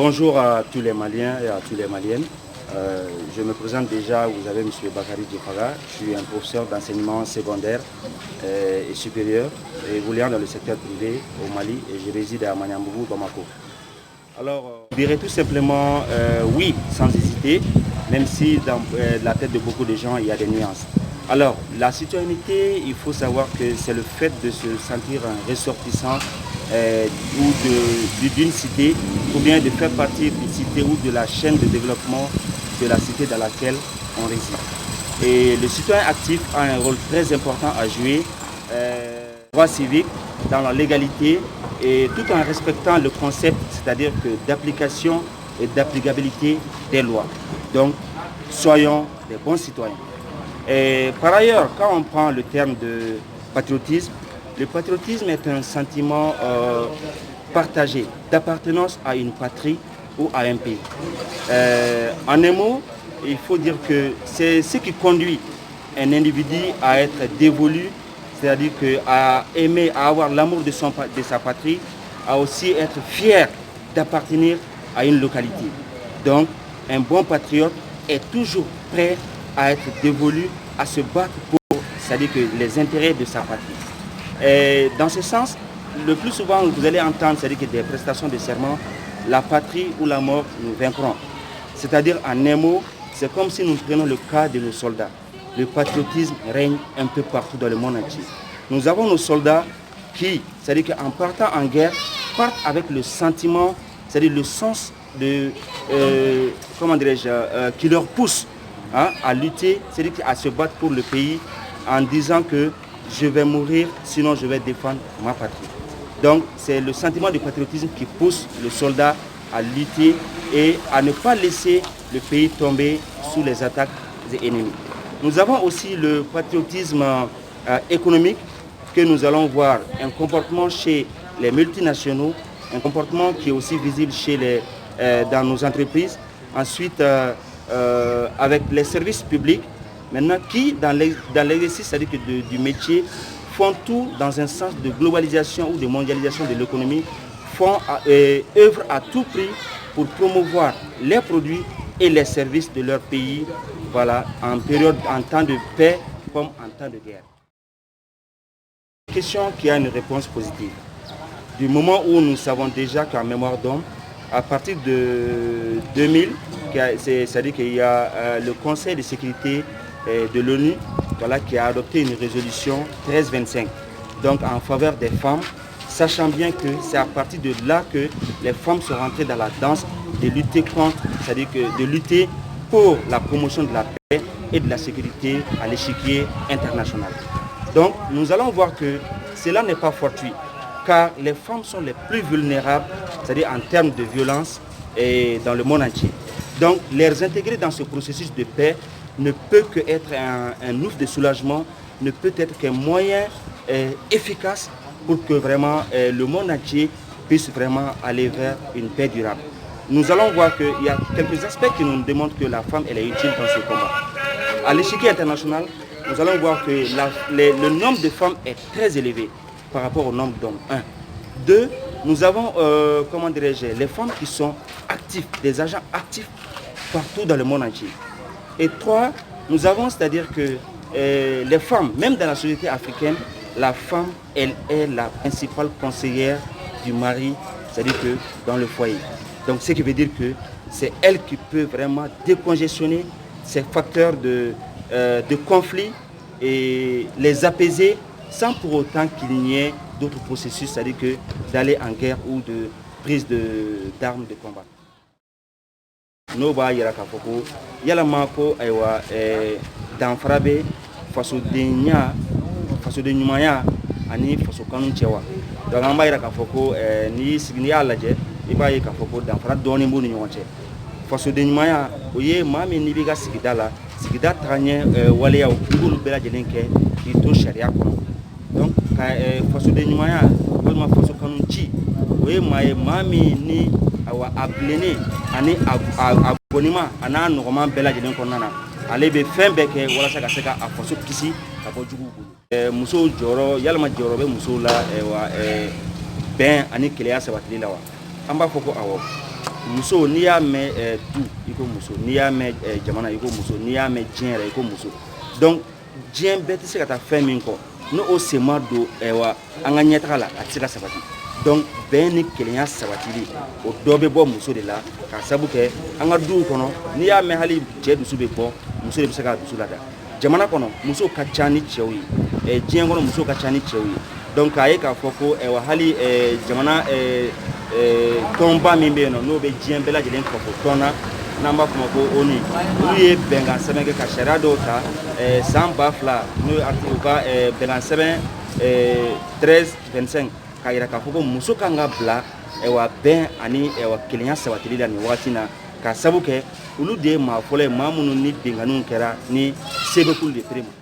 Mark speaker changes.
Speaker 1: Bonjour à tous les Maliens et à toutes les Maliennes. Je me présente déjà, vous avez M. Bakary Djefara. Je suis un professeur d'enseignement secondaire et supérieur évoluant dans le secteur privé au Mali et je réside à Maniambougou, Bamako. Alors, je dirais tout simplement oui, sans hésiter, même si dans la tête de beaucoup de gens, il y a des nuances. Alors, la citoyenneté, il faut savoir que c'est le fait de se sentir un ressortissant ou d'une cité, ou bien de faire partie d'une cité ou de la chaîne de développement de la cité dans laquelle on réside. Et le citoyen actif a un rôle très important à jouer, droit civique, dans la légalité, et tout en respectant le concept, c'est-à-dire que d'application et d'applicabilité des lois. Donc, soyons des bons citoyens. Et par ailleurs, quand on prend le terme de patriotisme, le patriotisme est un sentiment partagé d'appartenance à une patrie ou à un pays. En un mot, il faut dire que c'est ce qui conduit un individu à être dévolu, c'est-à-dire à aimer, à avoir l'amour de sa patrie, à aussi être fier d'appartenir à une localité. Donc, un bon patriote est toujours prêt à être dévolu, à se battre pour, c'est-à-dire que les intérêts de sa patrie. Et dans ce sens, le plus souvent, vous allez entendre, c'est-à-dire que des prestations de serment, la patrie ou la mort, nous vaincrons. C'est-à-dire, en un mot, c'est comme si nous prenons le cas de nos soldats. Le patriotisme règne un peu partout dans le monde entier. Nous avons nos soldats qui, c'est-à-dire qu'en partant en guerre, partent avec le sentiment, c'est-à-dire le sens de, comment dirais-je, qui leur pousse à lutter, c'est-à-dire à se battre pour le pays en disant que je vais mourir, sinon je vais défendre ma patrie. Donc c'est le sentiment de patriotisme qui pousse le soldat à lutter et à ne pas laisser le pays tomber sous les attaques des ennemis. Nous avons aussi le patriotisme économique que nous allons voir, un comportement chez les multinationaux, un comportement qui est aussi visible dans nos entreprises. Ensuite, avec les services publics, maintenant qui, dans l'exercice c'est-à-dire du métier, font tout dans un sens de globalisation ou de mondialisation de l'économie, œuvrent à tout prix pour promouvoir les produits et les services de leur pays, voilà, en temps de paix comme en temps de guerre. Question qui a une réponse positive. Du moment où nous savons déjà qu'en mémoire d'homme, à partir de 2000, c'est-à-dire qu'il y a le Conseil de sécurité de l'ONU qui a adopté une résolution 1325, donc en faveur des femmes, sachant bien que c'est à partir de là que les femmes sont rentrées dans la danse de lutter contre, c'est-à-dire de lutter pour la promotion de la paix et de la sécurité à l'échiquier international. Donc nous allons voir que cela n'est pas fortuit, car les femmes sont les plus vulnérables, c'est-à-dire en termes de violence et dans le monde entier. Donc les intégrer dans ce processus de paix ne peut qu'être un ouf de soulagement, ne peut être qu'un moyen efficace pour que vraiment le monde entier puisse vraiment aller vers une paix durable. Nous allons voir qu'il y a quelques aspects qui nous démontrent que la femme elle est utile dans ce combat. À l'échiquier international, nous allons voir que le nombre de femmes est très élevé par rapport au nombre d'hommes. 1. 2. Nous avons, comment dirais-je, les femmes qui sont actives, des agents actifs partout dans le monde entier. Et 3, nous avons, c'est-à-dire que les femmes, même dans la société africaine, la femme, elle est la principale conseillère du mari, c'est-à-dire que dans le foyer. Donc ce qui veut dire que c'est elle qui peut vraiment décongestionner ces facteurs de conflit et les apaiser sans pour autant qu'il n'y ait d'autres processus, c'est-à-dire que d'aller en guerre ou de prise d'armes de combat. No ba yira ka foko yala mako aywa danfara be faso de ɲumanya ani faso kanu cɛwa donc an b'a yira ka foko ni sigini y'a lajɛ I b'a ye ka foko danfara dɔɔni b'u ni ɲɔgɔn cɛ faso de ɲumanya o ye maa min n'i b'i ka sigida la sigida tagaɲɛ waleyaw I b'olu bɛɛ lajɛlen kɛ k'i to sariya kɔnɔ donc ka faso de ɲumanya walima faso kanu ci o ye maa ye maa min ni a bilennen ani a bonima a n'a nɔgɔman bɛɛ lajɛlen kɔnɔna na ale bɛ fɛn bɛɛ kɛ walasa ka se ka a faso kisi ka bɔ juguw bolo musow jɔyɔrɔ yalama jɔyɔrɔ bɛ musow la bɛn ani kelenya sabatili la wa an b'a fɔ ko awɔ muso n'i y'a mɛn du i ko muso, n'i y'a mɛn jamana i ko muso, n'i y'a mɛn diɲɛ yɛrɛ i ko muso. Donc diɲɛ bɛɛ tɛ se ka taa fɛn min kɔ n'o o sen ma don an ka ɲɛtaga la a tɛ se ka sabati. Donc bɛn ni kelenya sabatili o dɔ bɛ bɔ muso de la ka sabu kɛ an ka duw kɔnɔ n'i y'a mɛn hali cɛ dusu bɛ bɔ muso de bɛ se ka dusu lada. Jamana kɔnɔ muso ka ca ni cɛw ye, diɲɛ kɔnɔ muso ka ca ni cɛw ye. Donc k'a ye k'a fɔ ko hali jamana tɔnba min bɛ yen n'o bɛ diɲɛ bɛɛ lajɛlen kɔfɛ tɔn na n'an b'a fɔ ma ko ONU, olu ye bɛnkan sɛbɛn kɛ ka sariya dɔw ta san 2000 n'o ye u ka bɛnkan sɛbɛn 1325 k'a jira k'a fɔ ko muso kan ka bila bɛn ani kelenya sabatili la nin wagati na ka sabu kɛ olu de ye maa fɔlɔ ye maa minnu ni binganiw kɛra ni se bɛ k'ulu de pere ma.